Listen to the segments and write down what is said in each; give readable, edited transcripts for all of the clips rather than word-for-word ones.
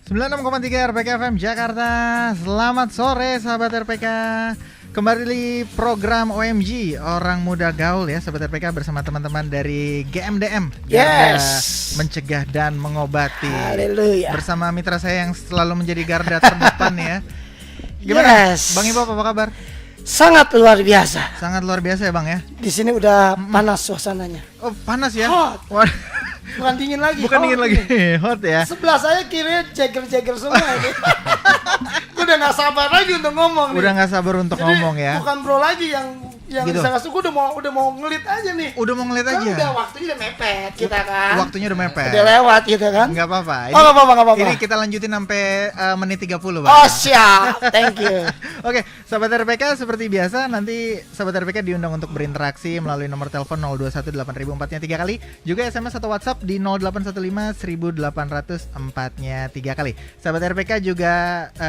96,3 RPK FM Jakarta. Selamat sore sahabat RPK. Kembali program OMG Orang Muda Gaul ya sahabat RPK bersama teman-teman dari GMDM. Yes. Mencegah dan mengobati. Haleluya. Bersama mitra saya yang selalu menjadi garda terdepan ya. Gimana? Yes. Bang Ibo apa kabar? Sangat luar biasa. Sangat luar biasa ya Bang ya. Di sini udah panas suasananya. Oh panas ya? Hot. Wah. Bukan dingin lagi. Bukan dingin lagi, hot ya. Sebelah saya kiri jager-jager semua ini. Gue udah gak sabar lagi untuk ngomong. Udah nggak sabar untuk Jadi, ngomong ya. Bukan bro lagi yang Gitu. saya suka udah mau ngelit aja nih. Udah mau ngeliat Kan aja. udah waktunya udah mepet kita kan. Waktunya udah mepet. Udah lewat gitu kan. Nggak apa-apa. Oh nggak apa-apa. Ini kita lanjutin sampai menit 30 Bang. Oh siap. Thank you. Oke, sahabat RPK seperti biasa nanti sahabat RPK diundang untuk berinteraksi melalui nomor telepon 0218004-nya 3 kali, juga SMS atau WhatsApp di 0815-1800-4-nya 3 kali. Sahabat RPK juga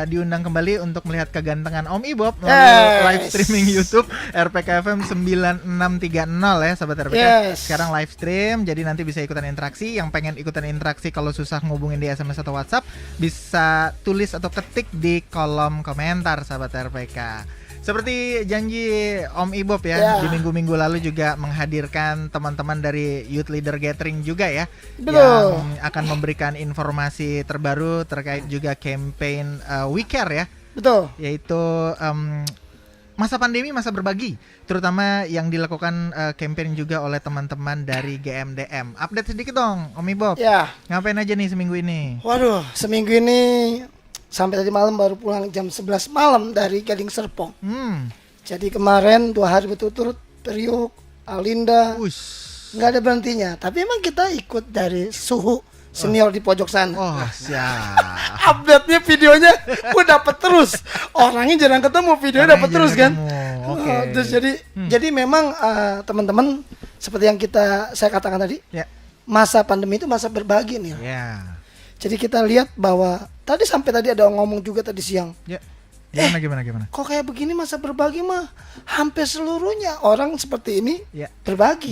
diundang kembali untuk melihat kegantengan Om Ibob melalui live streaming YouTube RPK FM 9630 ya sahabat RPK. Yes. Sekarang live stream, jadi nanti bisa ikutan interaksi. Yang pengen ikutan interaksi kalau susah ngubungin di SMS atau WhatsApp bisa tulis atau ketik di kolom komentar sahabat RPK. Seperti janji Om Ibob ya, di minggu-minggu lalu juga menghadirkan teman-teman dari Youth Leader Gathering juga ya. Betul. Yang akan memberikan informasi terbaru terkait juga campaign We Care ya. Betul. Yaitu masa pandemi, masa berbagi, terutama yang dilakukan campaign juga oleh teman-teman dari GMDM. Update sedikit dong Om Ibob. Ya. Ngapain aja nih seminggu ini? Waduh, seminggu ini sampai tadi malam baru pulang jam 11 malam dari Gading Serpong. Jadi kemarin 2 hari berturut-turut Priuk, Alinda, nggak ada berhentinya. Tapi emang kita ikut dari Suhu senior di pojok sana. Oh siap. Update-nya videonya gue dapet terus. Orangnya jarang ketemu, videonya dapet terus kan. Oke. Terus jadi memang teman-teman seperti yang saya katakan tadi, masa pandemi itu masa berbagi nih. Ya. Jadi kita lihat bahwa tadi ada ngomong juga tadi siang. Ya. Gimana? Kok kayak begini masa berbagi mah hampir seluruhnya orang seperti ini berbagi.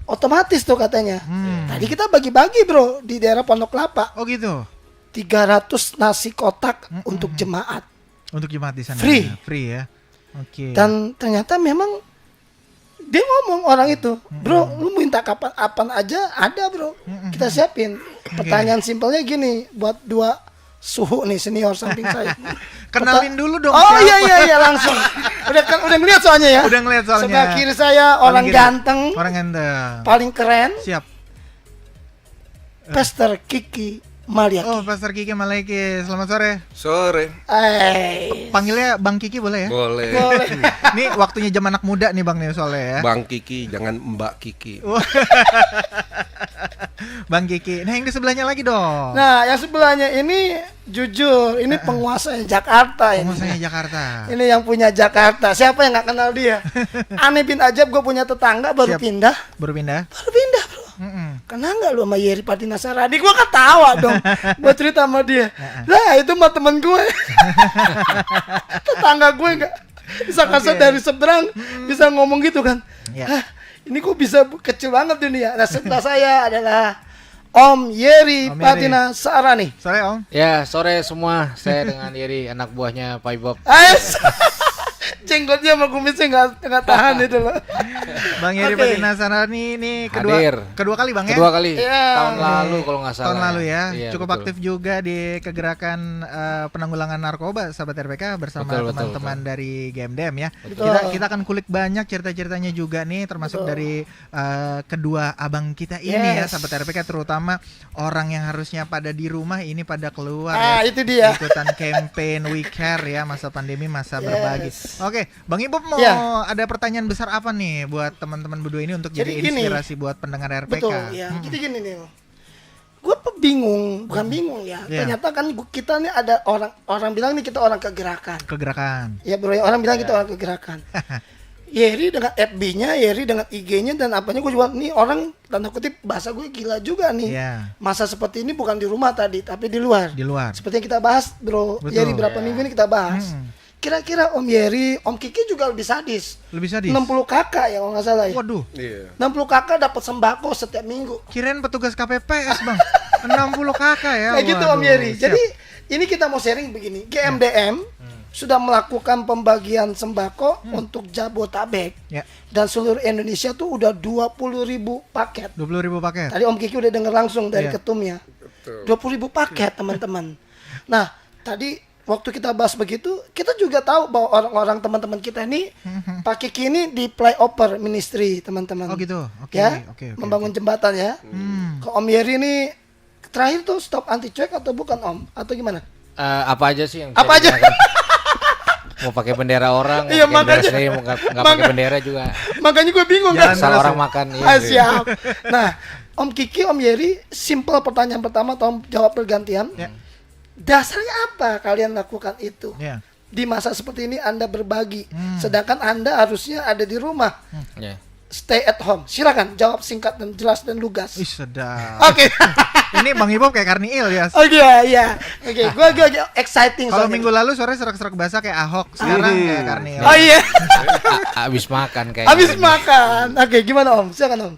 Otomatis tuh katanya. Tadi kita bagi-bagi bro di daerah Pondok Kelapa. Oh gitu. 300 nasi kotak untuk jemaat. Untuk jemaat di sana. Free ya. Oke. Dan ternyata memang dia ngomong orang itu, bro, lu minta kapan aja ada bro. Kita siapin. Pertanyaan simpelnya gini buat 2 Suhu nih senior samping saya. Kenalin dulu dong. Oh iya langsung. Udah ngeliat soalnya ya. Udah ngeliat soalnya. Sebelah kiri saya orang ganteng. Paling keren. Siap. Pastor Kiki Maliaki. Oh, Pastor Kiki Maliaki. Selamat sore. Sore. Panggilnya Bang Kiki boleh ya? Boleh. Ini waktunya jam anak muda nih Bang nih soalnya ya. Bang Kiki, jangan Mbak Kiki. Bang Kiki. Nah, yang di sebelahnya lagi dong. Nah, yang sebelahnya ini jujur, ini penguasanya Jakarta ini. Penguasanya Jakarta. Ini yang punya Jakarta. Siapa yang nggak kenal dia? Aneh bin Ajab, gue punya tetangga baru pindah. Baru pindah, bro. Kenal nggak lu sama Yeri Pati Nasaradi? Gue ketawa dong. Gue cerita sama dia. Lah itu mah temen gue. Tetangga gue nggak bisa kasar dari seberang bisa ngomong gitu kan. Ini kok bisa kecil banget dunia. Nah sebelah saya adalah Om Yeri Patina Sarani. Sore Om. Ya sore semua. Saya dengan Yeri anak buahnya Pak Ibob. Jenggotnya sama kumisnya nggak tahan itu loh. Bang Yeri Patina Sarani ini kedua kali Bang ya? Kedua kali. Tahun lalu kalau nggak salah. Tahun lalu ya. Iya, Cukup betul. aktif juga di kegerakan penanggulangan narkoba sahabat RPK bersama teman-teman dari GMDM ya. Kita akan kulik banyak cerita-ceritanya juga nih termasuk dari kedua abang kita ini ya sahabat RPK, terutama orang yang harusnya pada di rumah ini pada keluar ya. Itu dia. Ikutan campaign We Care ya, masa pandemi, masa berbagi. Oke, Bang Ibob mau ada pertanyaan besar apa nih buat teman-teman berdua ini untuk jadi inspirasi buat pendengar RPK? Betul ya. Jadi gini nih, gue bingung, bukan bingung ya. Ternyata kan kita nih ada orang bilang nih kita orang kegerakan. Ya bro, orang bilang kita orang kegerakan. Yeri dengan FB-nya, Yeri dengan IG-nya dan apanya, gue juga nih orang tanda kutip bahasa gue gila juga nih. Masa seperti ini bukan di rumah tadi, tapi di luar. Seperti yang kita bahas bro. Betul. Yeri berapa minggu ini kita bahas. Kira-kira Om Yeri, Om Kiki juga lebih sadis. 60 kakak ya kalau nggak salah ya. Waduh. 60 kakak dapat sembako setiap minggu. Kirain petugas KPPS Bang. 60 kakak ya. Kayak gitu Om Waduh, Yeri. siap. Jadi ini kita mau sharing begini. GMDM sudah melakukan pembagian sembako untuk Jabotabek. Ya. Dan seluruh Indonesia tuh udah 20.000 paket. 20.000 paket. Tadi Om Kiki udah dengar langsung dari Iya. ketumnya. 20.000 paket teman-teman. Nah, tadi waktu kita bahas begitu, kita juga tahu bahwa orang-orang teman-teman kita ini Pak Kiki ini di flyover ministry teman-teman. Oh gitu. Oke. Ya, Oke. membangun jembatan ya. Ke Om Yeri ini terakhir tuh stop anti cuek atau bukan Om? Atau gimana? Apa aja sih yang Apa aja? digunakan? Mau pakai bendera orang, mau Iya, pakai bendera makanya. sendiri, mau nggak pakai bendera juga. Makanya gue bingung Jangan kan. Asal terus orang ya. makan. Iya, Ah, iya. siap. Nah, Om Kiki, Om Yeri, simple pertanyaan pertama, tolong jawab bergantian. Ya. Dasarnya apa kalian lakukan itu? Ya. Di masa seperti ini Anda berbagi, sedangkan Anda harusnya ada di rumah, Iya. stay at home. Silakan jawab singkat dan jelas dan lugas. Ih, sedap. Oke. Ini Bang Ibob kayak Karniil ya. Oke, iya. Oke, gue exciting Kalau soalnya. minggu lalu sore serak-serak basah kayak Ahok, sekarang kayak Karniil. Oh iya, Abis makan kayak. habis makan. Oke, gimana Om? Silakan Om.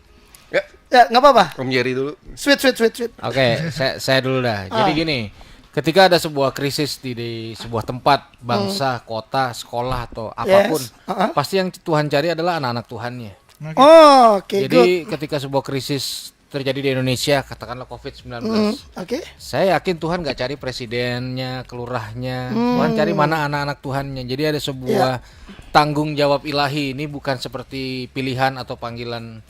Ya, Ya, nggak apa-apa. Om Yeri dulu. Sweet. Oke, saya dulu dah. Jadi gini, ketika ada sebuah krisis di sebuah tempat, bangsa, kota, sekolah atau apapun, pasti yang Tuhan cari adalah anak-anak Tuhannya. Oh, oke, good. Jadi ketika sebuah krisis terjadi di Indonesia, katakanlah COVID-19, Oke. saya yakin Tuhan nggak cari presidennya, kelurahnya, Tuhan cari mana anak-anak Tuhannya. Jadi ada sebuah tanggung jawab ilahi. Ini bukan seperti pilihan atau panggilan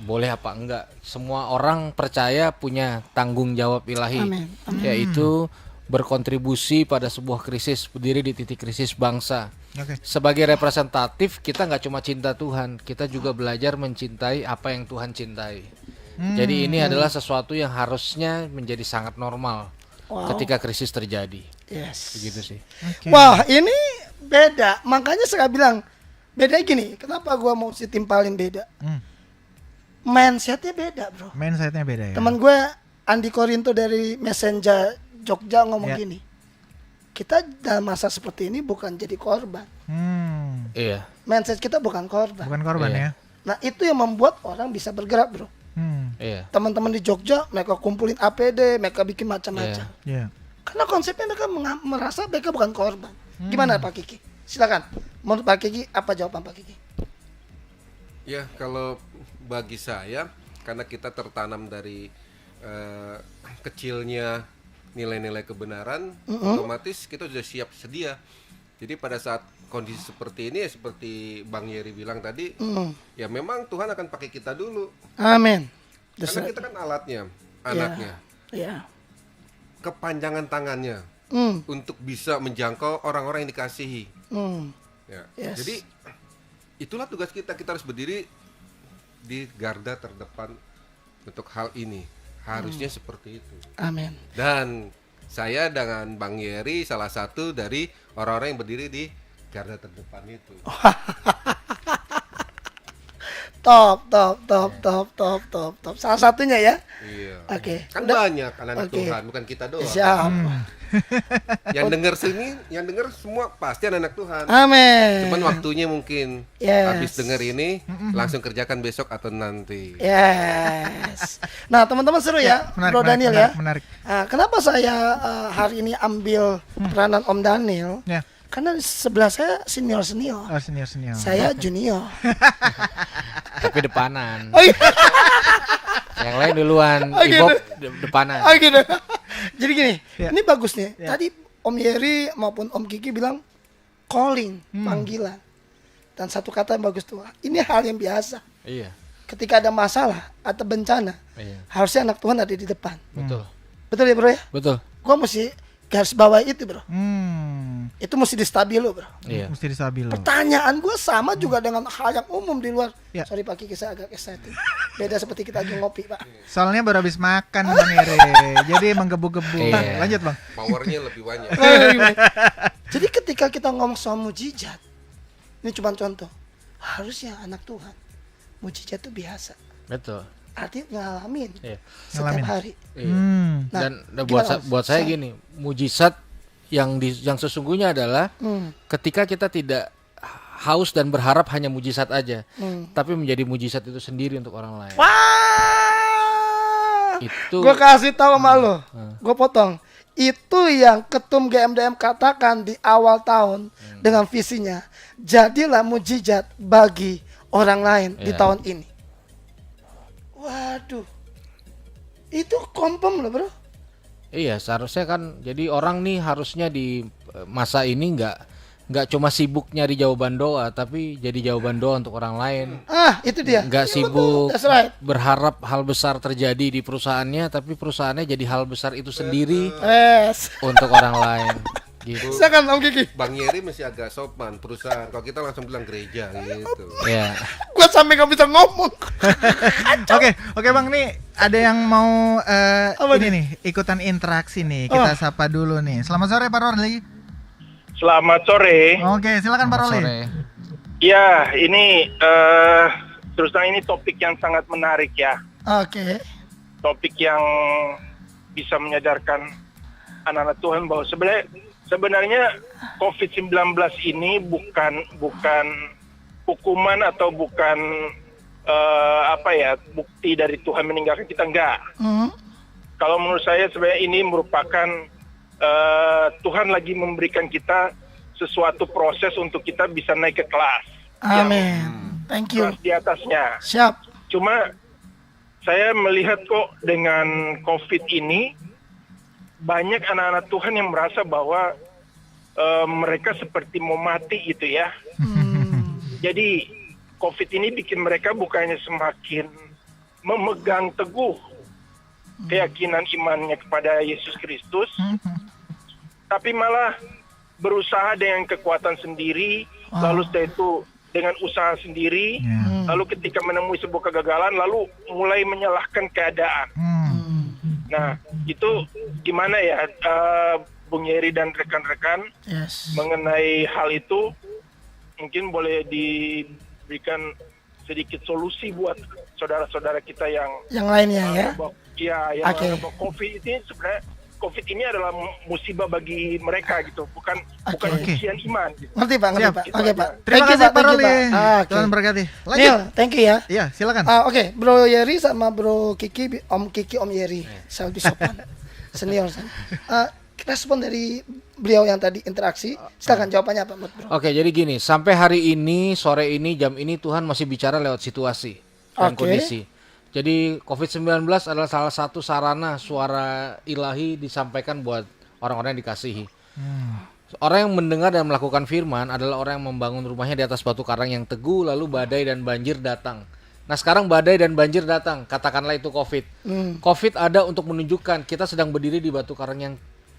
boleh apa enggak. Semua orang percaya punya tanggung jawab ilahi, Amin. yaitu berkontribusi pada sebuah krisis, berdiri di titik krisis bangsa. Oke. Sebagai representatif, kita nggak cuma cinta Tuhan, kita juga belajar mencintai apa yang Tuhan cintai. Jadi ini adalah sesuatu yang harusnya menjadi sangat normal ketika krisis terjadi. Yes. Begitu sih. Oke. Wah, ini beda. Makanya saya bilang beda gini. Kenapa gua mau timpalin beda? Mindsetnya beda, bro. Mindsetnya beda ya. Teman gue Andi Korinto dari Messenger Jogja ngomong Ya. gini. Kita dalam masa seperti ini bukan jadi korban. Iya. Mindset kita bukan korban. Bukan korban Iya. ya. Nah, itu yang membuat orang bisa bergerak, bro. Iya. Teman-teman di Jogja mereka kumpulin APD, mereka bikin macam-macam. Iya. Karena konsepnya mereka merasa mereka bukan korban. Gimana Pak Kiki? Silakan. Menurut Pak Kiki, apa jawaban Pak Kiki? Ya, kalau bagi saya, karena kita tertanam dari kecilnya nilai-nilai kebenaran, otomatis kita sudah siap sedia. Jadi pada saat kondisi seperti ini, ya seperti Bang Yeri bilang tadi, ya memang Tuhan akan pakai kita dulu. Amin. Karena kita kan alatnya, anaknya, Ya. kepanjangan tangannya untuk bisa menjangkau orang-orang yang dikasihi. Ya. Yes. Jadi itulah tugas kita. Kita harus berdiri di garda terdepan untuk hal ini. Harusnya seperti itu. Amin. Dan saya dengan Bang Yeri salah satu dari orang-orang yang berdiri di garda terdepan itu. Top. Salah satunya ya. Iya. Oke. Kan Udah. banyak anak Oke. Tuhan, bukan kita doang. Siap. Yang dengar sini, yang dengar semua pasti anak Tuhan. Amin. Cuman waktunya mungkin Yes. habis dengar ini langsung kerjakan besok atau nanti. Yes. Nah, teman-teman seru ya, menarik, Bro menarik, Daniel menarik, ya. menarik. Kenapa saya hari ini ambil peranan Om Daniel? Ya. Karena di sebelah saya senior. Oh, senior. Saya junior. Tapi depanan. Oh iya. Yang lain duluan, Oh, gitu. Ibob depanan. Oh gitu. Jadi gini, Ya. ini bagus nih. Ya. Tadi Om Yeri maupun Om Kiki bilang calling, panggilan. Dan satu kata yang bagus tuh. Ini hal yang biasa. Iya. Ketika ada masalah atau bencana, Iya. harusnya anak Tuhan ada di depan. Betul. Betul ya, Bro ya? Betul. Gua mesti garis bawah itu, Bro. Hmm. Itu mesti distabilo, Bro. Iya. Mesti distabil. Pertanyaan gue sama juga dengan hal yang umum di luar. Ya. Sorry Pak Kiki, saya agak excited. Beda seperti kita lagi ngopi, Pak. Soalnya baru habis makan Bang Ere. Jadi menggebu-gebu. Iya. Lanjut, Bang. Powernya lebih banyak. Jadi ketika kita ngomong soal mujizat, ini cuma contoh. Harusnya anak Tuhan, mujizat itu biasa. Betul. Artinya ngalamin Iya. setiap Ngalamin. hari. Iya. Nah, Dan gimana, Om? buat saya gini, mujizat yang sesungguhnya adalah ketika kita tidak haus dan berharap hanya mujizat aja, tapi menjadi mujizat itu sendiri untuk orang lain. Wah, Itu Gue kasih tahu sama lo, gue potong. Itu yang Ketum GMDM katakan di awal tahun dengan visinya. Jadilah mujizat bagi orang lain di tahun ini. Waduh, itu confirm loh bro. Iya, seharusnya kan jadi orang nih harusnya di masa ini nggak cuma sibuk nyari jawaban doa, tapi jadi jawaban doa untuk orang lain. Itu dia. Nggak Iya, sibuk betul. That's right. berharap hal besar terjadi di perusahaannya, tapi perusahaannya jadi hal besar itu sendiri Yes. untuk orang lain. Gitu. Silakan Om Kiki. Bang Yeri masih agak sopan perusahaan. Kalau kita langsung bilang gereja gitu. Ya. Gue sampai nggak bisa ngomong. Oke Bang, nih ada yang mau Apa ini nih ikutan interaksi nih. Kita sapa dulu nih. Selamat sore Pak Rorli. Selamat sore. Oke, silakan Pak Rorli. Sore. Ya, ini terus terang ini topik yang sangat menarik ya. Oke. Topik yang bisa menyadarkan anak-anak Tuhan bahwa sebenarnya COVID-19 ini bukan hukuman atau bukan bukti dari Tuhan meninggalkan kita, enggak. Kalau menurut saya sebenarnya ini merupakan Tuhan lagi memberikan kita sesuatu proses untuk kita bisa naik ke kelas. Amin. Thank you. Kelas di atasnya. Siap. Cuma saya melihat kok dengan COVID ini banyak anak-anak Tuhan yang merasa bahwa mereka seperti mau mati gitu ya. Jadi COVID ini bikin mereka bukannya semakin memegang teguh keyakinan imannya kepada Yesus Kristus, tapi malah berusaha dengan kekuatan sendiri, lalu setelah itu dengan usaha sendiri, lalu ketika menemui sebuah kegagalan, lalu mulai menyalahkan keadaan. Nah, itu gimana ya, Bung Yeri dan rekan-rekan, mengenai hal itu, mungkin boleh diberikan sedikit solusi buat saudara-saudara kita yang lainnya ya. Yang menganggap COVID ini sebenarnya COVID ini adalah musibah bagi mereka gitu, bukan ujian iman. Gitu. Ngerti Pak, ngerti Pak. Oke Pak. Terima kasih Pak Rorli. Oke. Tuhan berkati. Lanjut. Neil, thank you ya. Iya, silakan. Oke, Bro Yeri sama Bro Kiki, Om Kiki, Om Yeri. Saya lebih sopan. Senior saya. Respon dari beliau yang tadi interaksi, silakan jawabannya apa buat Bro? Oke, jadi gini, sampai hari ini, sore ini, jam ini Tuhan masih bicara lewat situasi dan kondisi. Jadi COVID-19 adalah salah satu sarana suara ilahi disampaikan buat orang-orang yang dikasihi. Orang yang mendengar dan melakukan firman adalah orang yang membangun rumahnya di atas batu karang yang teguh, lalu badai dan banjir datang. Nah sekarang badai dan banjir datang, katakanlah itu COVID. COVID ada untuk menunjukkan kita sedang berdiri di batu karang yang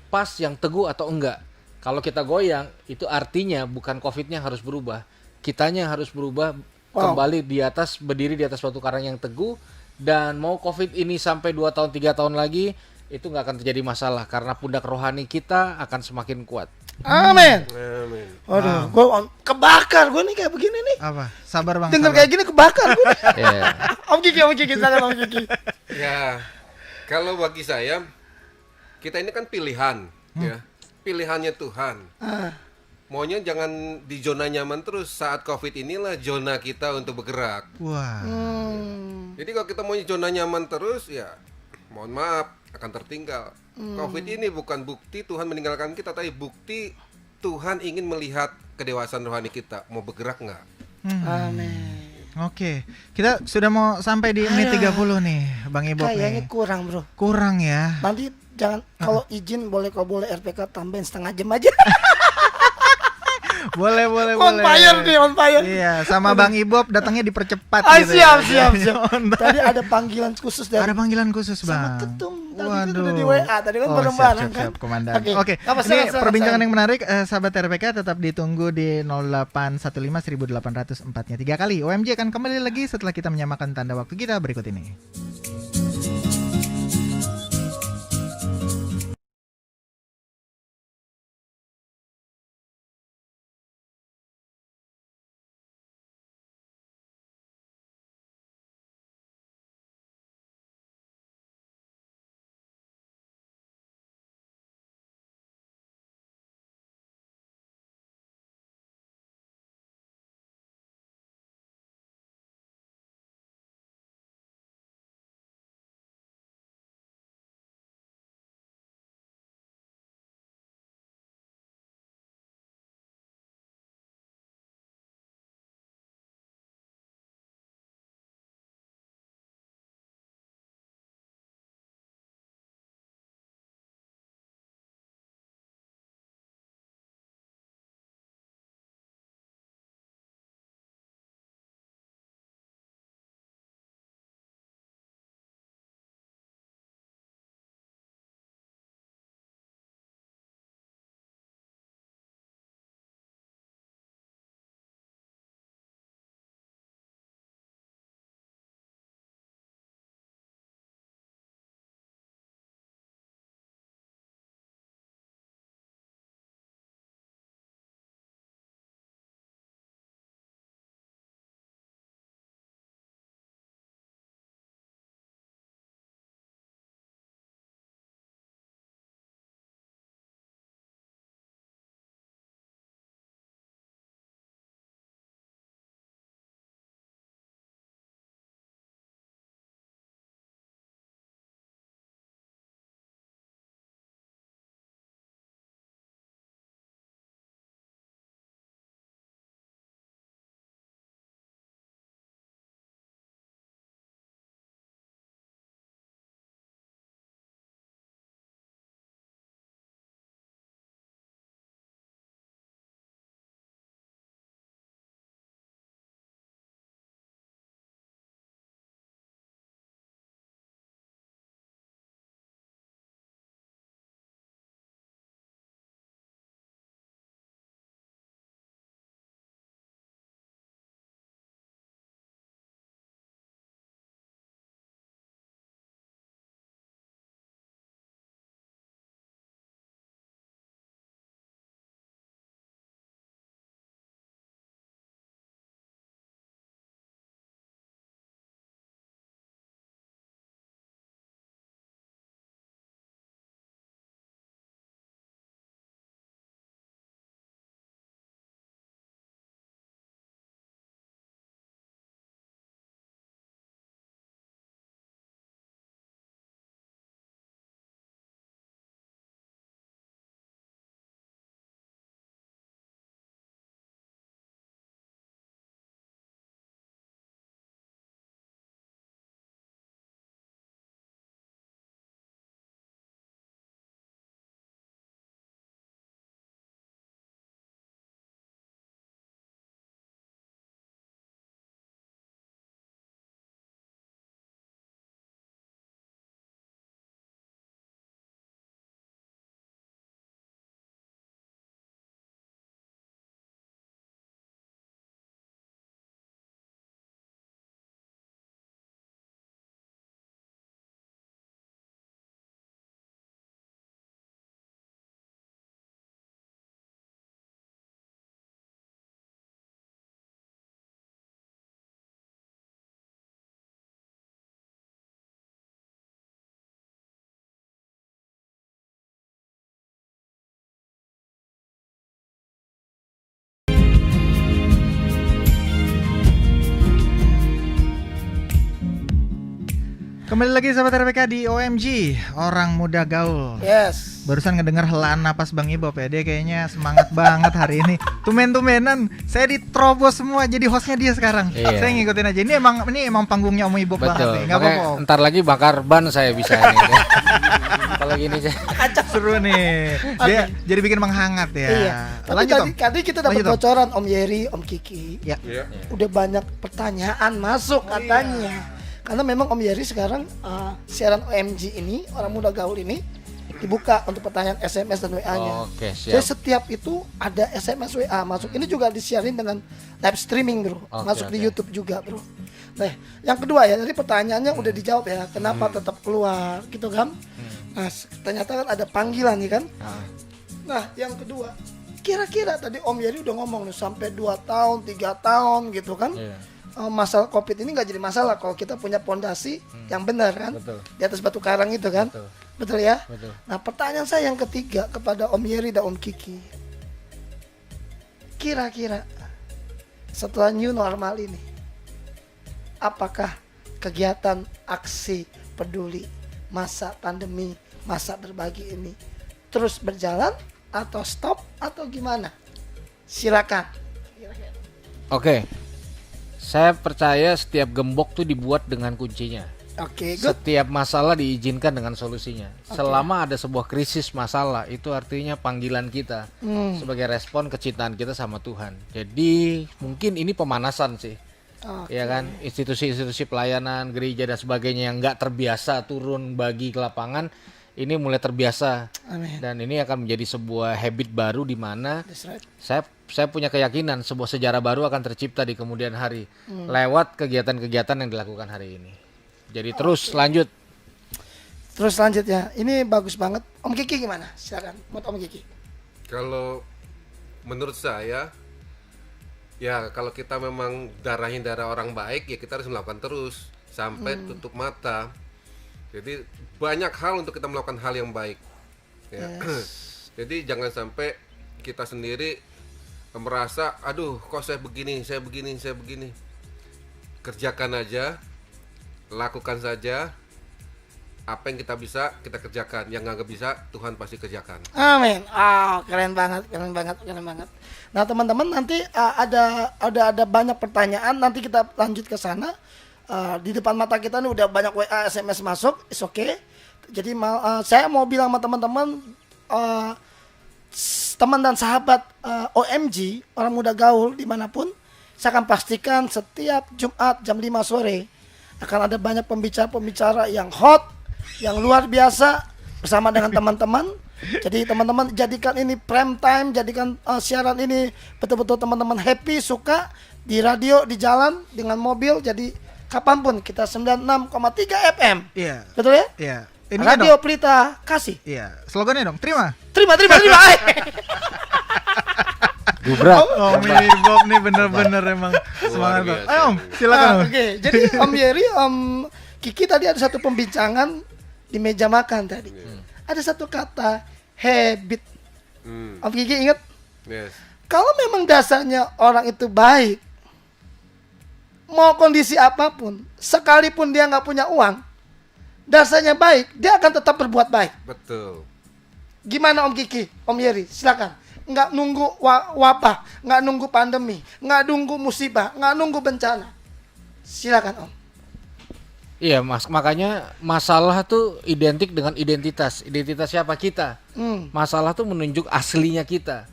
pas, yang teguh atau enggak. Kalau kita goyang, itu artinya bukan COVID-nya harus berubah. Kitanya harus berubah, kembali di atas, berdiri di atas batu karang yang teguh. Dan mau COVID ini sampai 2 tahun, 3 tahun lagi, itu nggak akan terjadi masalah. Karena pundak rohani kita akan semakin kuat. Amin. Amin. Waduh, gue kebakar gue nih kayak begini nih. Apa? Sabar Bang. Dengar sabar. kayak gini kebakar gue. Yeah. Om Kiki, silakan Om Kiki. Ya, kalau bagi saya kita ini kan pilihan, ya, pilihannya Tuhan. Maunya jangan di zona nyaman terus. Saat COVID inilah zona kita untuk bergerak. Wah. Jadi kalau kita mau zona nyaman terus, ya mohon maaf akan tertinggal. COVID ini bukan bukti Tuhan meninggalkan kita, tapi bukti Tuhan ingin melihat kedewasaan rohani kita. Mau bergerak nggak? Amin. Oke, kita sudah mau sampai di menit 30 nih, Bang Ibob Kayaknya nih. kurang bro. Kurang ya. Nanti jangan kalau izin kalau boleh RPK tambahin setengah jam aja. Boleh. On fire nih, on fire. Iya, sama Bang Ibob datangnya dipercepat gitu Siap. ya. Tadi ada panggilan khusus dari Ada panggilan khusus sama Bang. Ketum. Tadi kan udah di WA, tadi kan bareng-bareng kan. Siap, Komandan. Oke. Oke, Apa, ini silakan, perbincangan silakan. yang menarik, sahabat RPK tetap ditunggu di 0815 1804-nya 3 kali. OMJ akan kembali lagi setelah kita menyamakan tanda waktu kita berikut ini. Kembali lagi sahabat RPK di OMG, Orang Muda Gaul. Yes. Barusan ngedengar helaan napas Bang Ibob ya, dia kayaknya semangat banget hari ini. Tumen-tumenan saya diterobos semua jadi hostnya dia sekarang. Iya. Saya ngikutin aja. Ini emang panggungnya Om Ibob banget Betul. nih. Enggak apa-apa. Om. Ntar lagi bakar ban saya bisa nih. Kalau gini saya. Seru nih. Dia jadi bikin menghangat ya. Iya. Tapi Lanjut Om. tadi kita dapat Lanjut, Om. bocoran Om Yeri, Om Kiki. Ya. Iya. Udah banyak pertanyaan masuk katanya. Karena memang Om Yeri sekarang siaran OMG ini, Orang Muda Gaul ini dibuka untuk pertanyaan SMS dan WA-nya. Oke, Jadi siap. setiap itu ada SMS WA masuk. Ini juga disiarin dengan live streaming, Bro. Oke, Masuk di oke. YouTube juga, Bro. Nah, yang kedua ya, jadi pertanyaannya udah dijawab ya. Kenapa tetap keluar gitu kan? Nah, ternyata kan ada panggilan nih kan. Nah, yang kedua, kira-kira tadi Om Yeri udah ngomong nih sampai 2 tahun, 3 tahun gitu kan. Iya. Masalah COVID ini nggak jadi masalah kalau kita punya pondasi yang benar kan. Betul. Di atas batu karang itu kan. Betul. Betul ya? Betul. Nah, pertanyaan saya yang ketiga kepada Om Yeri dan Om Kiki. Kira-kira setelah new normal ini, apakah kegiatan aksi peduli masa pandemi, masa berbagi ini terus berjalan atau stop atau gimana? Silakan. Oke. Saya percaya setiap gembok tuh dibuat dengan kuncinya. Oke, good. Setiap masalah diizinkan dengan solusinya. Selama ada sebuah krisis masalah, itu artinya panggilan kita sebagai respon kecintaan kita sama Tuhan. Jadi mungkin ini pemanasan sih. Oke. Ya kan, institusi-institusi pelayanan, gereja dan sebagainya yang nggak terbiasa turun bagi ke lapangan, ini mulai terbiasa. Amin. Dan ini akan menjadi sebuah habit baru di mana That's right. saya punya keyakinan sebuah sejarah baru akan tercipta di kemudian hari lewat kegiatan-kegiatan yang dilakukan hari ini. Jadi terus lanjut. Terus lanjut ya. Ini bagus banget. Om Kiki gimana? Silakan. Buat Om Kiki. Kalau menurut saya, ya kalau kita memang darahnya darah orang baik, ya kita harus melakukan terus sampai tutup mata. Jadi banyak hal untuk kita melakukan hal yang baik. Ya. Jadi jangan sampai kita sendiri merasa, aduh kok saya begini. Kerjakan aja, lakukan saja. Apa yang kita bisa, kita kerjakan. Yang nggak bisa, Tuhan pasti kerjakan. Amin. Keren banget. Nah, teman-teman nanti ada banyak pertanyaan. Nanti kita lanjut ke sana. Di depan mata kita nih udah banyak WA, SMS masuk. It's okay. Jadi saya mau bilang sama teman-teman, teman dan sahabat OMG, Orang Muda Gaul dimanapun, saya akan pastikan setiap Jumat jam 5 sore akan ada banyak pembicara-pembicara yang hot, yang luar biasa bersama dengan teman-teman. Jadi teman-teman jadikan ini prime time, jadikan siaran ini betul-betul teman-teman happy, suka di radio, di jalan, dengan mobil. Jadi kapanpun kita 96,3 FM. Iya. Betul ya? Iya. Ini Radio dong. Pelita Kasih. Iya. Slogannya dong. Terima. Terima. Gubrak. Om Ibob nih bener-bener emang semangat banget. biasa. Ayo Om, silakan. Om. Oke, jadi Om Yeri, Om Kiki tadi ada satu pembincangan di meja makan tadi. Ada satu kata habit. Om Kiki ingat? Yes. Kalau memang dasarnya orang itu baik, mau kondisi apapun, sekalipun dia nggak punya uang, dasarnya baik, dia akan tetap berbuat baik. Betul. Gimana Om Kiki, Om Yeri, silakan. Nggak nunggu wabah, nggak nunggu pandemi, nggak nunggu musibah, nggak nunggu bencana. Silakan Om. Iya, makanya masalah tuh identik dengan identitas. Identitas siapa kita? Masalah tuh menunjuk aslinya kita.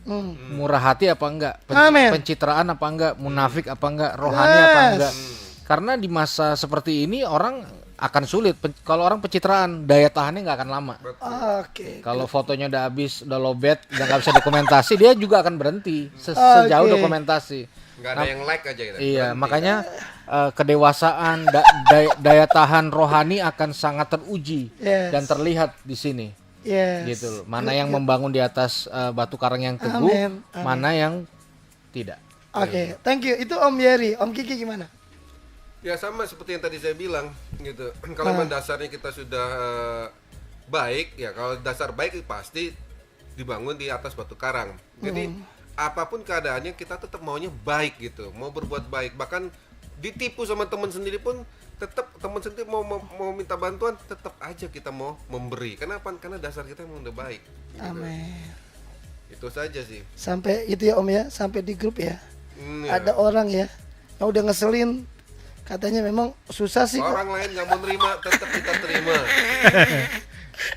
Murah hati apa enggak? Amin. Pencitraan apa enggak? Munafik apa enggak? Rohani apa enggak? Karena di masa seperti ini orang akan sulit. Kalau orang pencitraan, daya tahannya nggak akan lama. Oke. Kalau fotonya udah habis, udah lowbat, udah nggak bisa dokumentasi, dia juga akan berhenti sejauh Oke. dokumentasi. Nggak ada yang like aja kita. Iya, Berhenti. makanya kedewasaan, daya tahan rohani akan sangat teruji Yes. dan terlihat di sini. Yes. Gitu loh. Mana yang membangun di atas batu karang yang teguh, Amin, amin. mana yang tidak. Oke, thank you. Itu Om Yeri, Om Kiki gimana? Ya sama seperti yang tadi saya bilang gitu. Kalau memang dasarnya kita sudah baik, ya kalau dasar baik pasti dibangun di atas batu karang. Jadi apapun keadaannya kita tetap maunya baik gitu, mau berbuat baik. Bahkan ditipu sama teman sendiri pun tetap teman sendiri mau minta bantuan, tetap aja kita mau memberi. Kenapa? Karena dasar kita emang udah baik. Gitu. Amin. Itu saja sih. Sampai itu ya Om ya, sampai di grup ya. Ya. Ada orang ya yang udah ngeselin, katanya memang susah sih. Orang lain nggak mau nerima, tetap kita terima.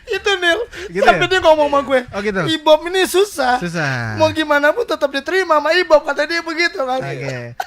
Itu Nil, Gitu sampai ya? dia ngomong sama gue, Oh, gitu. Ibob ini susah. Mau gimana pun tetap diterima sama Ibob, kata dia begitu kan. Oke.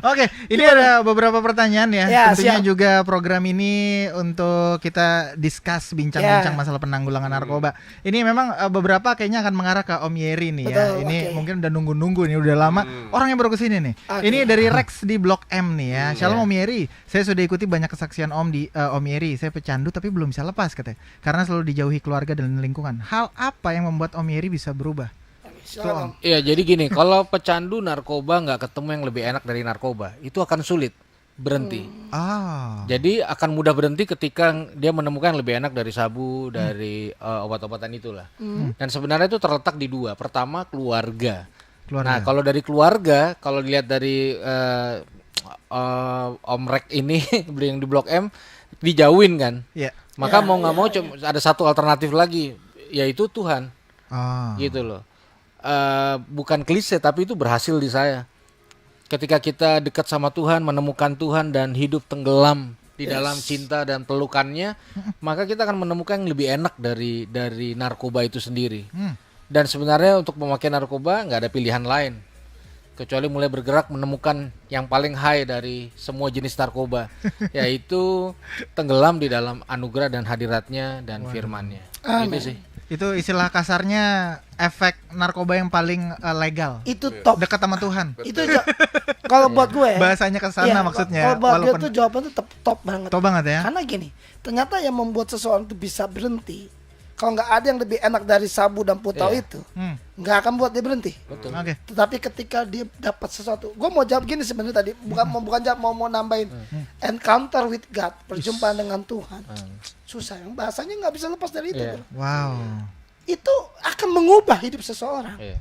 Oke, ini ada beberapa pertanyaan ya. Ya, Tentunya siap. juga program ini untuk kita discuss bincang-bincang Ya. masalah penanggulangan narkoba. Ini memang beberapa kayaknya akan mengarah ke Om Yeri nih ya. Betul, Ini oke. mungkin udah nunggu-nunggu nih, udah lama orangnya baru kesini nih. Oke. Ini dari Rex di Blok M nih ya. Shalom ya. Om Yeri. Saya sudah ikuti banyak kesaksian Om di Om Yeri. Saya pecandu tapi belum bisa lepas katanya. Karena selalu dijauhi keluarga dan lingkungan. Hal apa yang membuat Om Yeri bisa berubah? Silakan. Iya, jadi gini, kalau pecandu narkoba nggak ketemu yang lebih enak dari narkoba, itu akan sulit berhenti. Ah. Jadi akan mudah berhenti ketika dia menemukan yang lebih enak dari sabu, dari obat-obatan itulah. Dan sebenarnya itu terletak di dua. Pertama, keluarga. Nah, kalau dari keluarga, kalau dilihat dari Om Rek ini beli yang di Blok M, dijauhin kan. Iya. Maka mau nggak mau ada satu alternatif lagi, yaitu Tuhan. Ah. Gitu loh. Bukan klise tapi itu berhasil di saya. Ketika kita dekat sama Tuhan, menemukan Tuhan dan hidup tenggelam di dalam cinta dan pelukannya, maka kita akan menemukan yang lebih enak dari narkoba itu sendiri. Dan sebenarnya untuk memakai narkoba nggak ada pilihan lain kecuali mulai bergerak menemukan yang paling high dari semua jenis narkoba, yaitu tenggelam di dalam anugerah dan hadiratnya dan firman-Nya. Itu sih. Itu istilah kasarnya efek narkoba yang paling legal. Itu top. Dekat sama Tuhan. Itu kalau buat gue Bahasanya ke sana iya, maksudnya. kalau buat gue Walaupun tuh jawabannya tetap top banget. top banget ya. Karena gini, ternyata yang membuat seseorang itu bisa berhenti, kalau nggak ada yang lebih enak dari sabu dan putau itu, nggak akan buat dia berhenti. Betul. Oke. Tetapi ketika dia dapat sesuatu, gue mau jawab gini sebenarnya tadi, bukan jawab, mau nambahin encounter with God, perjumpaan dengan Tuhan. Susah, yang bahasanya nggak bisa lepas dari itu. Iya. Bro. Wow. Itu akan mengubah hidup seseorang. Iya.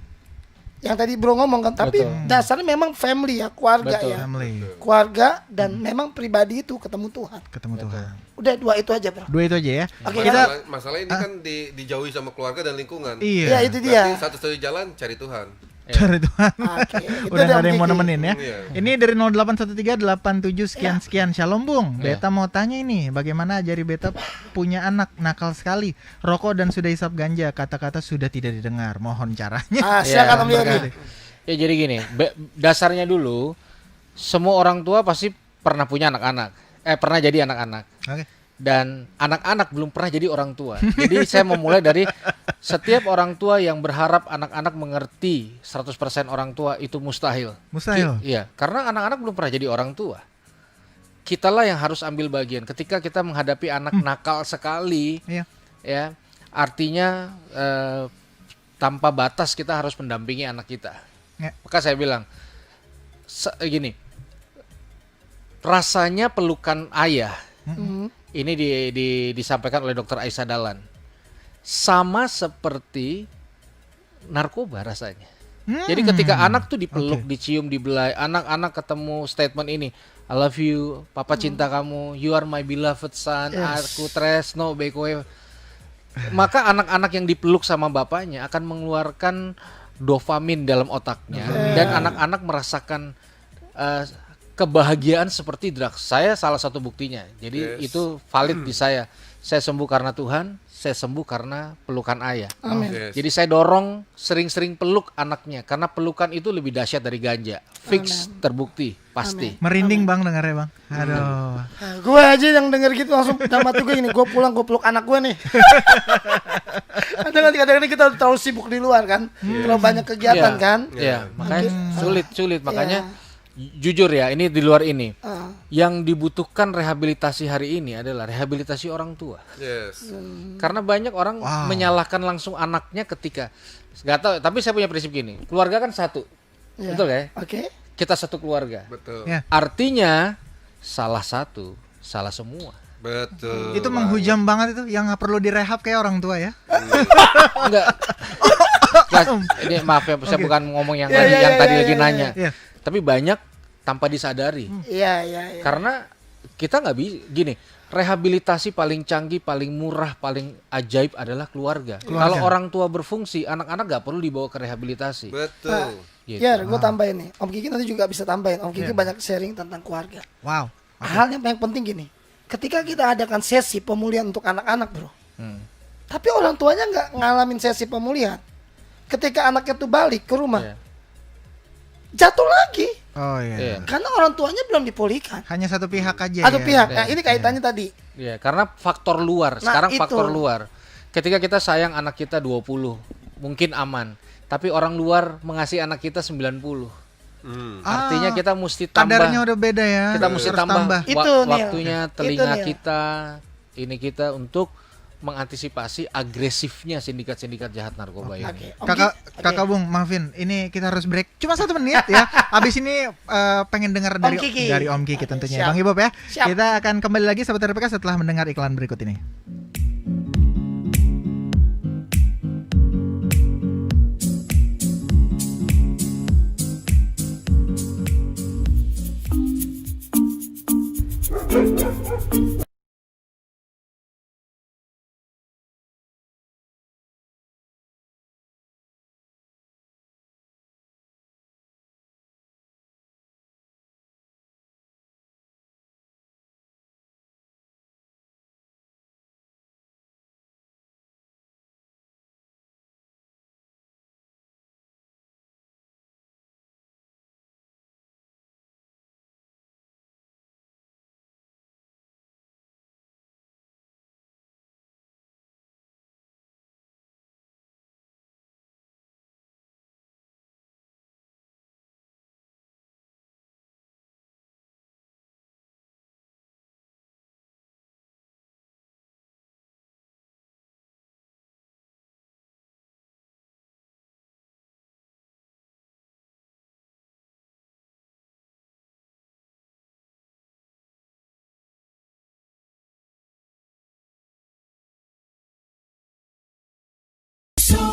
Yang tadi bro ngomong kan, tapi Betul. dasarnya memang family ya, keluarga Betul. ya, Family. keluarga dan memang pribadi itu ketemu Tuhan. Ketemu Tuhan. Udah dua itu aja bro. Dua itu aja ya. Oke, Kita Masalah ini kan dijauhi sama keluarga dan lingkungan. iya. Ya itu dia. Berarti satu-satunya jalan cari Tuhan. Cari Tuhan. Oke, itu Udah dia, gak ada yang mau Kiki. nemenin ya. Iya. Ini dari 081387 sekian. Shalom Bung. Iya. Beta mau tanya ini, bagaimana ajari Beta punya anak nakal sekali, rokok dan sudah hisap ganja, kata-kata sudah tidak didengar. Mohon caranya. Silakan Om Yeri. Ya jadi gini, dasarnya dulu semua orang tua pasti pernah punya anak-anak. Pernah jadi anak-anak. Oke. Dan anak-anak belum pernah jadi orang tua. Jadi saya mau mulai dari setiap orang tua yang berharap anak-anak mengerti 100% orang tua itu mustahil. Mustahil. Iya, karena anak-anak belum pernah jadi orang tua. Kitalah yang harus ambil bagian. Ketika kita menghadapi anak nakal sekali, Iya. ya, artinya tanpa batas kita harus mendampingi anak kita. Ya. Maka saya bilang gini, rasanya pelukan ayah. Ini disampaikan oleh Dr. Aisyah Dahlan. Sama seperti narkoba rasanya. Jadi ketika anak tuh dipeluk, dicium, dibelai, anak-anak ketemu statement ini, I love you, papa cinta kamu, you are my beloved son, aku tresno bekoe. Maka anak-anak yang dipeluk sama bapaknya akan mengeluarkan dopamin dalam otaknya dan anak-anak merasakan kebahagiaan seperti drugs. Saya salah satu buktinya. Jadi itu valid di saya. Saya sembuh karena Tuhan, saya sembuh karena pelukan ayah. Amin. Yes. Jadi saya dorong sering-sering peluk anaknya karena pelukan itu lebih dahsyat dari ganja. Fix, terbukti, pasti. Merinding Bang dengarnya Bang. Aduh. Nah, gue aja yang denger gitu langsung dalam hati gue gini, gue pulang gue peluk anak gue nih. Kadang-kadang kita terlalu sibuk di luar kan, terlalu banyak kegiatan Iya. kan. Iya, makanya sulit. Makanya Iya. jujur ya, ini di luar ini. Ah. Yang dibutuhkan rehabilitasi hari ini adalah rehabilitasi orang tua. Yes. Karena banyak orang menyalahkan langsung anaknya ketika nggak tahu. Tapi saya punya prinsip gini, keluarga kan satu, Iya. betul ya? Oke. Kita satu keluarga. Betul. Ya. Artinya salah satu, salah semua. Betul. Itu menghujam banget itu, yang nggak perlu direhab kayak orang tua ya. Enggak. Ini maaf ya, saya bukan ngomong yang Iya, tadi iya, yang tadi iya, lagi iya, nanya. iya. Tapi banyak tanpa disadari. Iya. Karena kita nggak bisa gini, rehabilitasi paling canggih, paling murah, paling ajaib adalah keluarga. Kalau orang tua berfungsi, anak-anak nggak perlu dibawa ke rehabilitasi. Betul. Gitu. Ya, gue tambahin nih. Om Kiki nanti juga bisa tambahin. Om Kiki banyak sharing tentang keluarga. Wow. Hal yang paling penting gini, ketika kita adakan sesi pemulihan untuk anak-anak, bro, tapi orang tuanya nggak ngalamin sesi pemulihan. Ketika anaknya tuh balik ke rumah, jatuh lagi. Oh iya. Karena orang tuanya belum dipulihkan. Hanya satu pihak aja. Satu ya. pihak. Nah, ini kaitannya tadi. Iya, karena faktor luar. Nah, Sekarang itu. faktor luar. Ketika kita sayang anak kita 20, mungkin aman. Tapi orang luar mengasihi anak kita 90. Artinya kita mesti tambah. Kadarnya udah beda ya. Kita mesti Harus tambah Itu, Nil. waktunya, telinga Nil. kita, ini kita untuk mengantisipasi agresifnya sindikat-sindikat jahat narkoba ini. Oke. Om Kakak Bung, maafin, ini kita harus break cuma 1 menit ya. Abis ini pengen dengar dari Om Kiki tentunya. Siap. Bang Ibob ya. Siap. Kita akan kembali lagi sahabat RPK setelah mendengar iklan berikut ini.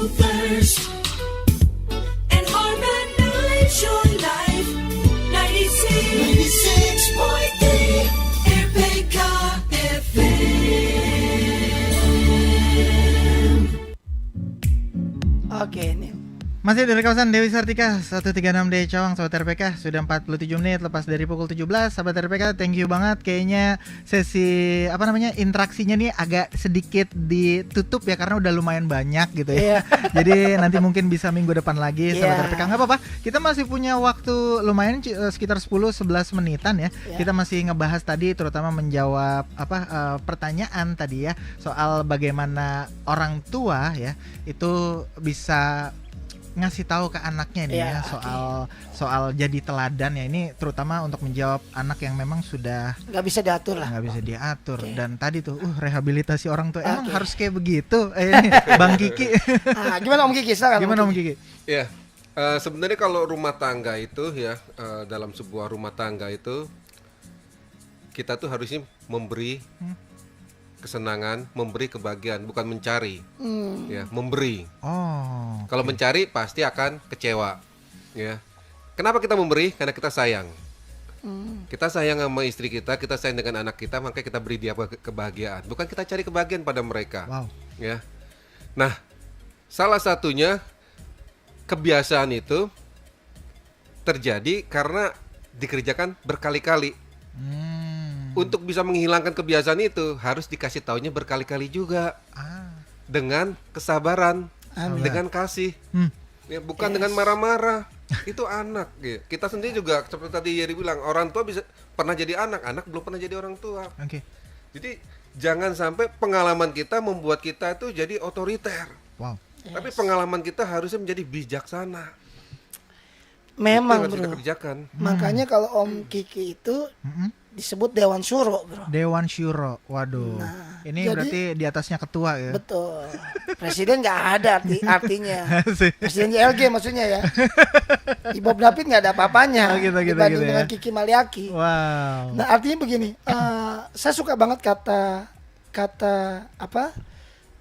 First and harmonize your life. 96.3 RPK FM. Oke, Nil. Masih dari kawasan Dewi Sartika 136D Cawang, Sobat RPK. Sudah 47 menit lepas dari pukul 17. Sobat RPK, thank you banget. Kayaknya sesi interaksinya nih agak sedikit ditutup ya, karena udah lumayan banyak gitu ya. Jadi nanti mungkin bisa minggu depan lagi Sobat RPK. Nggak apa-apa, kita masih punya waktu lumayan sekitar 10-11 menitan ya. Kita masih ngebahas tadi, terutama menjawab pertanyaan tadi ya, soal bagaimana orang tua ya itu bisa ngasih tahu ke anaknya nih ya soal jadi teladan ya, ini terutama untuk menjawab anak yang memang sudah nggak bisa diatur lah. Nggak bisa diatur. Dan tadi tuh rehabilitasi orang tua emang harus kayak begitu. Ini Bang Kiki. Gimana Om Kiki? Silakan. Gimana Om Kiki? Ya, sebenarnya kalau rumah tangga itu ya, dalam sebuah rumah tangga itu kita tuh harusnya memberi kesenangan, memberi kebahagiaan, bukan mencari. Ya, memberi. Kalau mencari pasti akan kecewa. Ya. Kenapa kita memberi? Karena kita sayang. Kita sayang sama istri kita sayang dengan anak kita, maka kita beri dia kebahagiaan. Bukan kita cari kebahagiaan pada mereka. Wow. Ya. Nah, salah satunya kebiasaan itu terjadi karena dikerjakan berkali-kali. Untuk bisa menghilangkan kebiasaan itu harus dikasih taunya berkali-kali juga. Dengan kesabaran, dengan kasih. Ya, bukan dengan marah-marah. Itu anak gitu. Kita sendiri juga seperti tadi Yeri bilang, orang tua bisa pernah jadi anak, anak belum pernah jadi orang tua. Jadi jangan sampai pengalaman kita membuat kita itu jadi otoriter. Tapi pengalaman kita harusnya menjadi bijaksana. Memang itu bro. kerjakan. Makanya kalau Om Kiki itu disebut Dewan Syuro, bro. Dewan Syuro, waduh. Nah, ini berarti di atasnya ketua ya. Betul. Presiden nggak ada artinya. Presiden JLG maksudnya ya. Ibob David nggak ada apa-apanya dibanding dengan Kiki Maliaki. Wow. Nah artinya begini, saya suka banget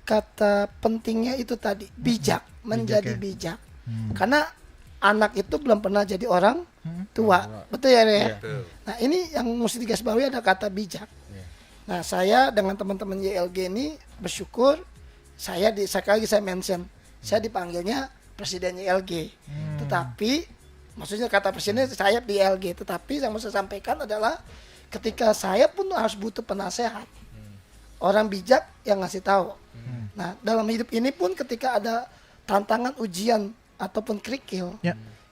kata pentingnya itu tadi, bijak, menjadi bijak. Karena anak itu belum pernah jadi orang tua. Betul ya, Re? Betul. Nah, ini yang mesti digarisbawahi ada kata bijak. Nah, saya dengan teman-teman YLG ini bersyukur saya sekali lagi saya mention, saya dipanggilnya Presiden YLG. Tetapi maksudnya kata presiden saya di YLG, tetapi yang mau saya sampaikan adalah ketika saya pun harus butuh penasehat. Orang bijak yang ngasih tahu. Nah, dalam hidup ini pun ketika ada tantangan ujian ataupun kerikil,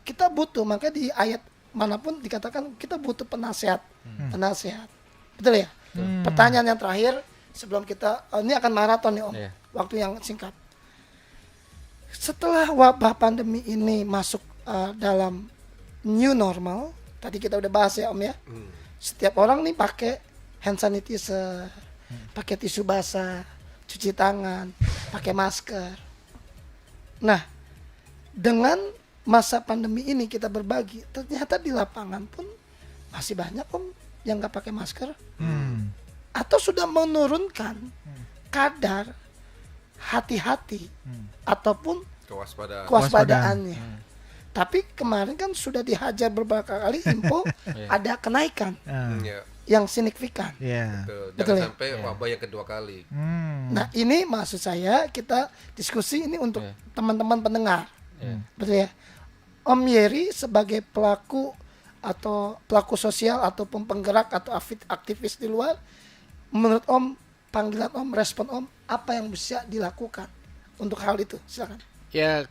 kita butuh, makanya di ayat manapun dikatakan kita butuh penasehat. Penasehat. Betul ya? Pertanyaan yang terakhir sebelum kita ini akan maraton nih Om. Waktu yang singkat. Setelah wabah pandemi ini masuk dalam new normal, tadi kita udah bahas ya Om ya. Setiap orang nih pakai hand sanitizer, pakai tisu basah, cuci tangan, pakai masker. Nah, dengan masa pandemi ini kita berbagi, ternyata di lapangan pun masih banyak Om yang nggak pakai masker, atau sudah menurunkan kadar hati-hati ataupun kewaspadaannya. Tapi kemarin kan sudah dihajar beberapa kali info ada kenaikan yang signifikan. Betul. Jangan sampai wabah yang kedua kali. Nah, ini maksud saya kita diskusi ini untuk teman-teman pendengar. Betul ya? Om Yeri sebagai pelaku atau pelaku sosial ataupun penggerak atau aktivis di luar, menurut Om, panggilan Om, respon Om, apa yang bisa dilakukan untuk hal itu? Silakan. Ya,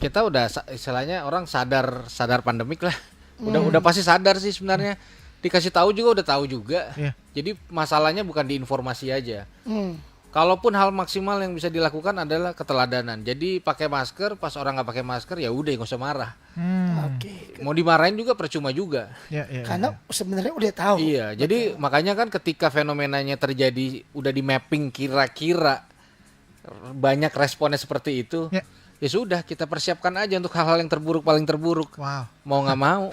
kita udah istilahnya orang sadar pandemik lah. Udah pasti sadar sih sebenarnya. Dikasih tahu juga udah tahu juga. Jadi masalahnya bukan di informasi aja. Kalaupun hal maksimal yang bisa dilakukan adalah keteladanan. Jadi pakai masker, pas orang nggak pakai masker ya udah nggak usah marah. Mau dimarahin juga percuma juga. Karena sebenarnya udah tahu. Iya, jadi makanya kan ketika fenomenanya terjadi udah di mapping kira-kira banyak responnya seperti itu. Ya sudah, kita persiapkan aja untuk hal-hal yang terburuk, paling terburuk. Mau nggak mau.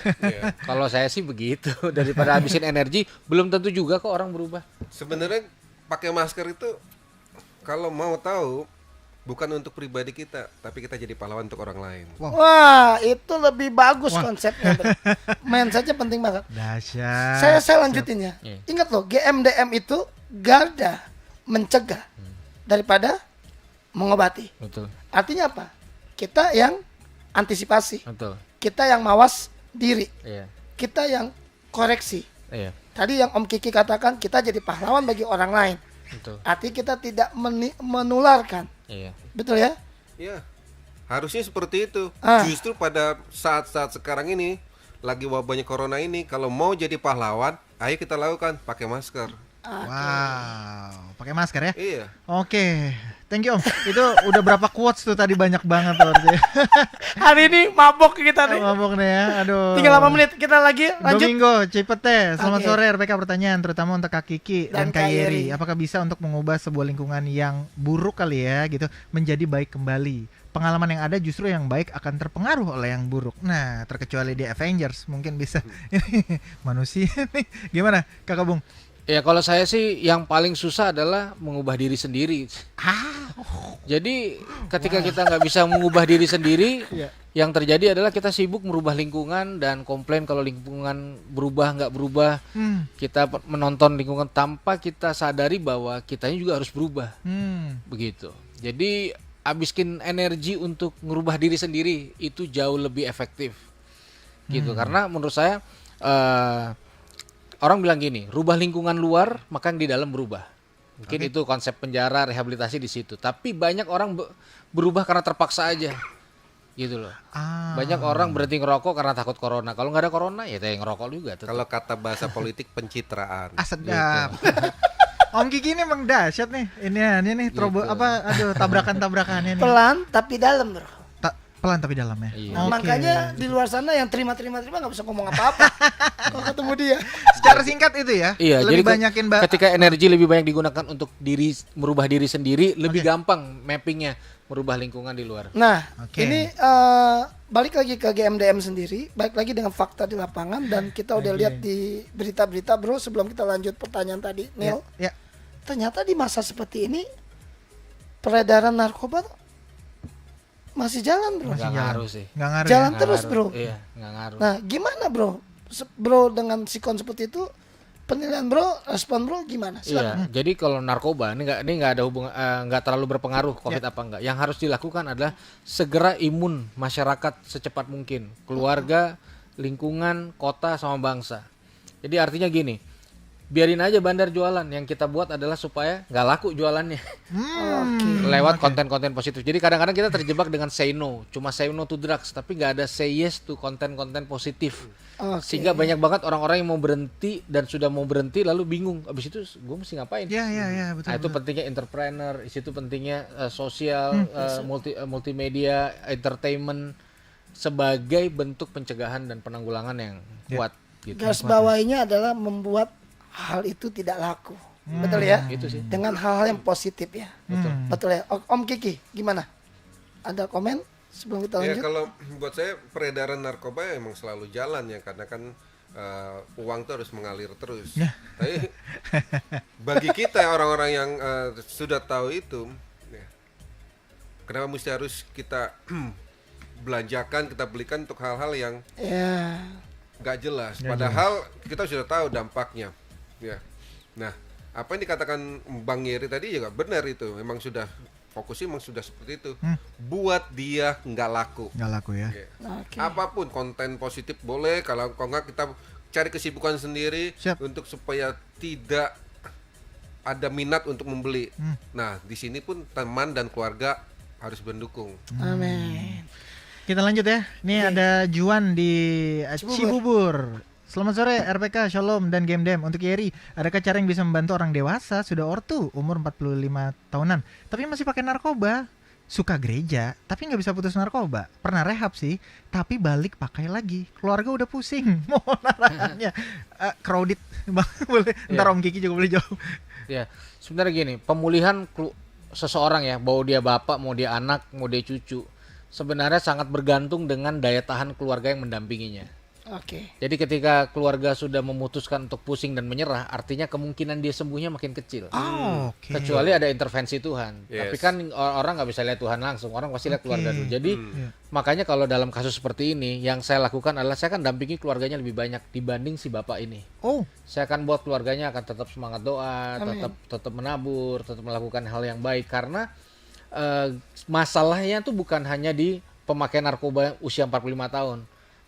Kalau saya sih begitu. Daripada habisin energi, belum tentu juga kok orang berubah. Sebenarnya pakai masker itu kalau mau tahu bukan untuk pribadi kita, tapi kita jadi pahlawan untuk orang lain. Wah, itu lebih bagus konsepnya. Mindsetnya penting banget. Dahsyat. Saya lanjutin ya. Ingat loh, GMDM itu garda mencegah daripada mengobati. Betul. Artinya apa? Kita yang antisipasi. Betul. Kita yang mawas diri. Iya. Kita yang koreksi. Iya. Tadi yang Om Kiki katakan kita jadi pahlawan bagi orang lain. Betul. Artinya kita tidak menularkan. Iya. Betul ya? Iya. Harusnya seperti itu. Justru pada saat-saat sekarang ini lagi wabahnya corona ini, kalau mau jadi pahlawan, ayo kita lakukan pakai masker. Wow, pakai masker ya? Iya. Oke, thank you Om. Itu udah berapa quotes tuh tadi, banyak banget tuh. Hari ini mabok kita nih. Mabok nih ya, aduh. Tinggal 8 menit, kita lagi lanjut. Domingo, Cipete, selamat sore RPK. Pertanyaan terutama untuk Kak Kiki dan Kak Yeri. Apakah bisa untuk mengubah sebuah lingkungan yang buruk kali ya gitu menjadi baik kembali? Pengalaman yang ada justru yang baik akan terpengaruh oleh yang buruk. Nah, terkecuali di Avengers mungkin bisa. Manusia nih. Gimana Kakak Bung? Ya kalau saya sih yang paling susah adalah mengubah diri sendiri. Jadi ketika kita nggak bisa mengubah diri sendiri, yang terjadi adalah kita sibuk merubah lingkungan dan komplain kalau lingkungan berubah nggak berubah. Kita menonton lingkungan tanpa kita sadari bahwa kitanya juga harus berubah. Begitu. Jadi habiskan energi untuk merubah diri sendiri itu jauh lebih efektif. Gitu. Karena menurut saya orang bilang gini, rubah lingkungan luar, maka yang di dalam berubah. Mungkin itu konsep penjara, rehabilitasi di situ. Tapi banyak orang berubah karena terpaksa aja, gitu loh. Banyak orang berhenti ngerokok karena takut corona. Kalau nggak ada corona, ya yang ngerokok juga. Kalau kata bahasa politik pencitraan. Sedap. Om Kiki ini emang dahsyat nih. Ini nih tabrakan-tabrakannya nih. Pelan tapi dalam, Bro. Pelan tapi dalam ya. Makanya di luar sana yang terima nggak bisa ngomong apa-apa kalau ketemu dia. Secara singkat itu ya. Iya, lebih jadi banyakin ketika energi lebih banyak digunakan untuk merubah diri sendiri, lebih gampang mappingnya merubah lingkungan di luar. Nah, ini balik lagi ke GMDM sendiri, balik lagi dengan fakta di lapangan dan kita udah lihat di berita-berita, Bro. Sebelum kita lanjut pertanyaan tadi, Neil. Ternyata di masa seperti ini peredaran narkoba masih jalan bro. Nggak ngaruh sih. Nggak ngaruh Jalan ya? terus Nggak bro. ngaruh. Iya, nggak ngaruh. Nah gimana bro? Bro dengan sikon seperti itu, penilaian bro, respon bro gimana? Silakan. Iya, jadi kalau narkoba ini nggak ada hubungan, nggak terlalu berpengaruh COVID apa enggak. Yang harus dilakukan adalah segera imun masyarakat secepat mungkin, keluarga, lingkungan, kota sama bangsa. Jadi artinya gini, biarin aja bandar jualan. Yang kita buat adalah supaya nggak laku jualannya. Lewat konten-konten positif. Jadi kadang-kadang kita terjebak dengan say no, cuma say no to drugs, tapi nggak ada say yes to konten-konten positif. Oke. Sehingga banyak banget orang-orang yang mau berhenti dan sudah mau berhenti lalu bingung. Abis itu gue mesti ngapain? Iya, betul. Nah, itu pentingnya entrepreneur, di situ pentingnya sosial, multimedia, entertainment sebagai bentuk pencegahan dan penanggulangan yang kuat. Gitu. Garis bawahinya adalah membuat hal itu tidak laku. Betul ya? Itu sih. Dengan hal-hal yang positif ya. Betul ya. Om Kiki, gimana? Ada komen sebelum kita Ya lanjut? kalau buat saya peredaran narkoba emang selalu jalan ya, karena kan uang tuh harus mengalir terus. Tapi bagi kita orang-orang yang sudah tahu itu, ya, kenapa mesti harus kita belanjakan, kita belikan untuk hal-hal yang Ya. nggak jelas. Padahal kita sudah tahu dampaknya. Ya. Nah, apa yang dikatakan Bang Yeri tadi juga benar itu. Memang sudah fokusnya memang sudah seperti itu. Buat dia nggak laku. Nggak laku ya. Ya. Oke. Apapun konten positif boleh, kalau nggak kita cari kesibukan sendiri Siap. untuk supaya tidak ada minat untuk membeli. Nah, di sini pun teman dan keluarga harus mendukung. Amin. Kita lanjut ya. Ini ada Juan di Cibubur. Selamat sore RPK, Shalom dan Game Dem. Untuk Yeri, adakah cara yang bisa membantu orang dewasa sudah ortu umur 45 tahunan tapi masih pakai narkoba? Suka gereja tapi nggak bisa putus narkoba. Pernah rehab sih, tapi balik pakai lagi. Keluarga udah pusing. Mohon arahannya. Crowded Bang, boleh. Ntar Om Kiki juga boleh jawab. Ya, sebenarnya gini, pemulihan seseorang ya, mau dia bapak, mau dia anak, mau dia cucu, sebenarnya sangat bergantung dengan daya tahan keluarga yang mendampinginya. Oke. Jadi ketika keluarga sudah memutuskan untuk pusing dan menyerah, artinya kemungkinan dia sembuhnya makin kecil. Oke. Kecuali ada intervensi Tuhan. Yes. Tapi kan orang nggak bisa lihat Tuhan langsung, orang pasti lihat keluarga dulu. Jadi makanya kalau dalam kasus seperti ini, yang saya lakukan adalah saya akan dampingi keluarganya lebih banyak dibanding si bapak ini. Oh, Saya akan buat keluarganya akan tetap semangat doa, tetap menabur, tetap melakukan hal yang baik karena masalahnya tuh bukan hanya di pemakai narkoba usia 45 tahun.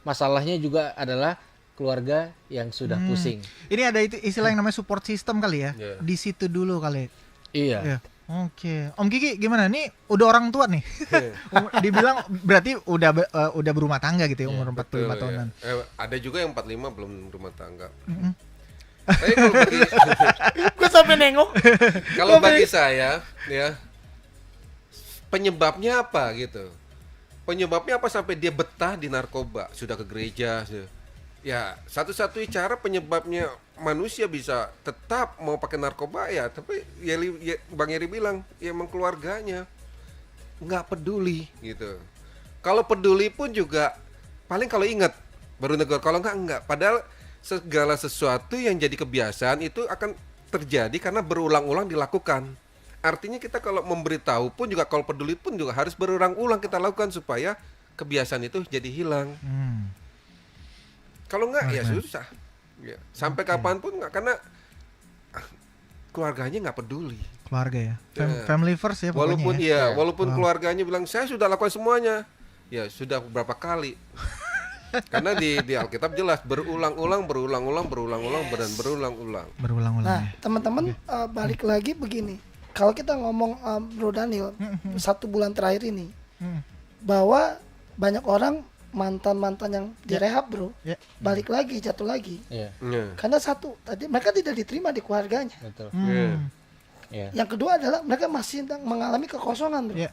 Masalahnya juga adalah keluarga yang sudah pusing. ini ada itu istilah yang namanya support system kali ya. Iya. Di situ dulu kali. Iya. Iya. Oke. Om Kiki gimana? Nih udah orang tua nih. Dibilang berarti udah berumah tangga gitu ya umur 45 Betul, tahunan. ya. Ada juga yang 45 belum rumah tangga. Tapi kalau bagi, Gue sampai nengok. kalau bagi saya ya, penyebabnya apa gitu? Penyebabnya apa sampai dia betah di narkoba? Sudah ke gereja, ya satu-satunya cara penyebabnya manusia bisa tetap mau pakai narkoba ya, tapi Bang Yeri bilang ya emang keluarganya nggak peduli gitu. Kalau peduli pun juga paling kalau ingat baru negur, kalau enggak. Padahal segala sesuatu yang jadi kebiasaan itu akan terjadi karena berulang-ulang dilakukan. Artinya kita kalau memberitahu pun juga, kalau peduli pun juga harus berulang-ulang kita lakukan supaya kebiasaan itu jadi hilang. Kalau enggak ya susah. Ya, sampai kapanpun enggak, karena keluarganya nggak peduli. Keluarga ya. Ya. Family first ya pokoknya. Walaupun ya. walaupun keluarganya bilang saya sudah lakukan semuanya. Ya sudah berapa kali. Karena di Alkitab jelas berulang-ulang dan berulang-ulang. Berulang-ulang Nah, ya. teman-teman balik lagi begini. Kalau kita ngomong Bro Daniel, 1 bulan terakhir ini, bahwa banyak orang mantan-mantan yang direhab bro, Ya. balik lagi, jatuh lagi. Iya, Ya. Karena satu, tadi mereka tidak diterima di keluarganya. betul. Ya. Iya. Yang kedua adalah mereka masih mengalami kekosongan bro. Ya.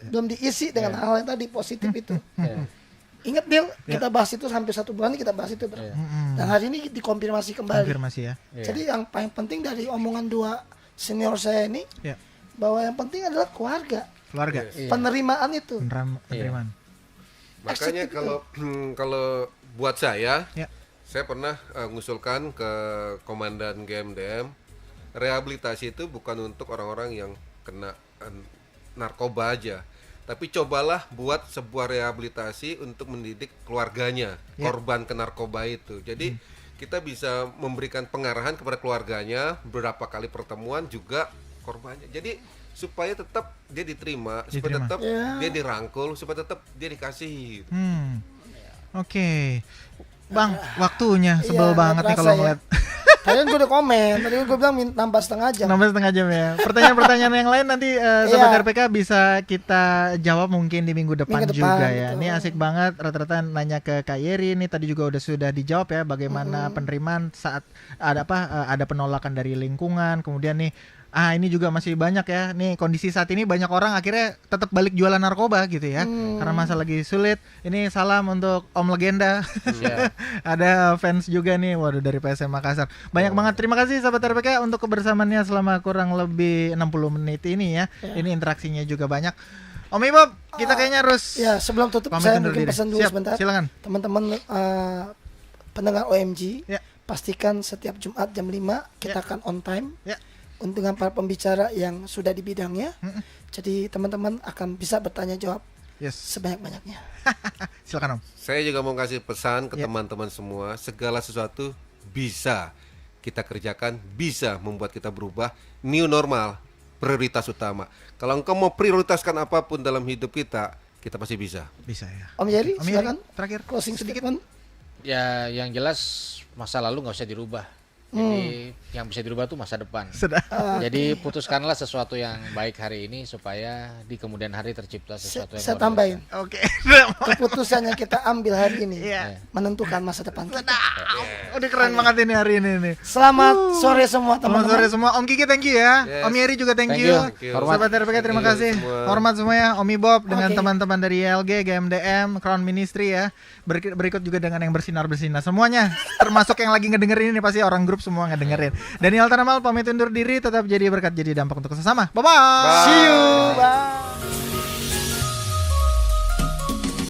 Belum diisi dengan hal yang tadi positif itu. Iya. Ingat Bill, kita bahas itu hampir 1 bulan kita bahas itu bro. Iya. Dan hari ini dikonfirmasi kembali. Konfirmasi ya. Iya. Jadi yang paling penting dari omongan 2 senior saya ini, Ya. bahwa yang penting adalah keluarga, Keluarga. Iya. penerimaan itu. Penerimaan. Makanya kalau buat saya, Ya. saya pernah mengusulkan ke Komandan GMDM, rehabilitasi itu bukan untuk orang-orang yang kena narkoba aja, Tapi cobalah buat sebuah rehabilitasi untuk mendidik keluarganya, korban ke narkoba itu. Jadi kita bisa memberikan pengarahan kepada keluarganya, beberapa kali pertemuan juga korbannya. Jadi supaya tetap dia diterima. Supaya tetap dia dirangkul, supaya tetap dia dikasihi. Oke. Bang, waktunya sebel banget nih kalau ngeliat. Tadi kan gue udah komen, tadi kan gue bilang nambah setengah jam. Nambah setengah jam ya. Pertanyaan-pertanyaan yang lain nanti Sobat RPK bisa kita jawab mungkin di minggu depan juga ya. Ini asik banget, rata-rata nanya ke Kak Yeri. Ini tadi juga sudah dijawab ya, bagaimana penerimaan saat ada penolakan dari lingkungan. Kemudian nih, ini juga masih banyak ya. Nih kondisi saat ini banyak orang akhirnya tetap balik jualan narkoba gitu ya. Karena masa lagi sulit. Ini salam untuk Om Legenda. Ada fans juga nih, waduh, dari PSM Makassar. Banyak banget. Terima kasih Sahabat RPK untuk kebersamaannya selama kurang lebih 60 menit ini ya. Ini interaksinya juga banyak. Om Ibob, kita kayaknya harus sebelum tutup saya mungkin pesan dulu sebentar. Silakan. Teman-teman pendengar OMG, pastikan setiap Jumat jam 5 kita akan on time. Dengan para pembicara yang sudah di bidangnya. Jadi teman-teman akan bisa bertanya jawab sebanyak-banyaknya. Silakan Om. Saya juga mau kasih pesan ke teman-teman semua, segala sesuatu bisa kita kerjakan, bisa membuat kita berubah. New normal, prioritas utama. Kalau engkau mau prioritaskan apapun dalam hidup kita pasti bisa. Bisa ya. Om Yeri, silakan. Terakhir Closing sedikit. Ya, yang jelas masa lalu nggak usah dirubah. Jadi yang bisa dirubah tuh masa depan. Jadi putuskanlah sesuatu yang baik hari ini supaya di kemudian hari tercipta sesuatu yang saya tambahin. Oke. Keputusan yang kita ambil hari ini menentukan masa depan kita. Udah keren banget ini hari ini nih. Selamat sore semua teman-teman. Selamat sore semua. Om Kiki thank you ya. Om Yeri juga thank you. Sobat RPK terima kasih. Hormat semua ya. Om Ibob dengan teman-teman dari YLG, GMDM, Crown Ministry ya. Berikut juga dengan yang bersinar-bersinar semuanya. Termasuk yang lagi ngedengerin ini pasti orang grup semua ngedengerin. Daniel Tanamal pamit undur diri, tetap jadi berkat jadi dampak untuk sesama. Bye bye. See you. Bye.